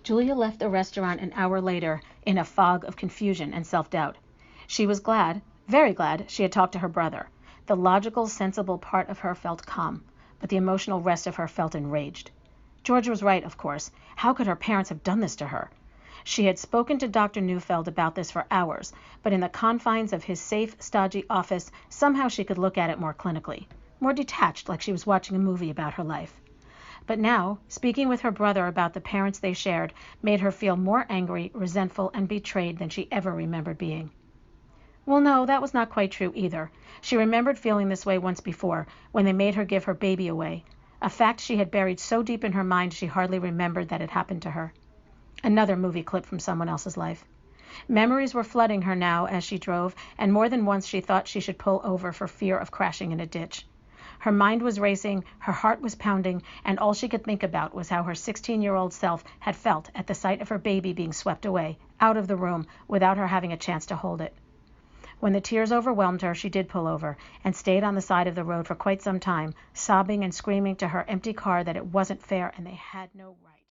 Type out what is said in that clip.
Julia left the restaurant an hour later in a fog of confusion and self-doubt. She was glad, very glad, she had talked to her brother. The logical, sensible part of her felt calm, but the emotional rest of her felt enraged. George was right, of course. How could her parents have done this to her? She had spoken to Dr. Neufeld about this for hours, but in the confines of his safe, stodgy office, somehow she could look at it more clinically, more detached, like she was watching a movie about her life. But now, speaking with her brother about the parents they shared made her feel more angry, resentful, and betrayed than she ever remembered being. Well, no, that was not quite true either. She remembered feeling this way once before, when they made her give her baby away, a fact she had buried so deep in her mind she hardly remembered that it happened to her. Another movie clip from someone else's life. Memories were flooding her now as she drove, and more than once she thought she should pull over for fear of crashing in a ditch. Her mind was racing, her heart was pounding, and all she could think about was how her 16-year-old self had felt at the sight of her baby being swept away, out of the room, without her having a chance to hold it. When the tears overwhelmed her, she did pull over and stayed on the side of the road for quite some time, sobbing and screaming to her empty car that it wasn't fair and they had no right.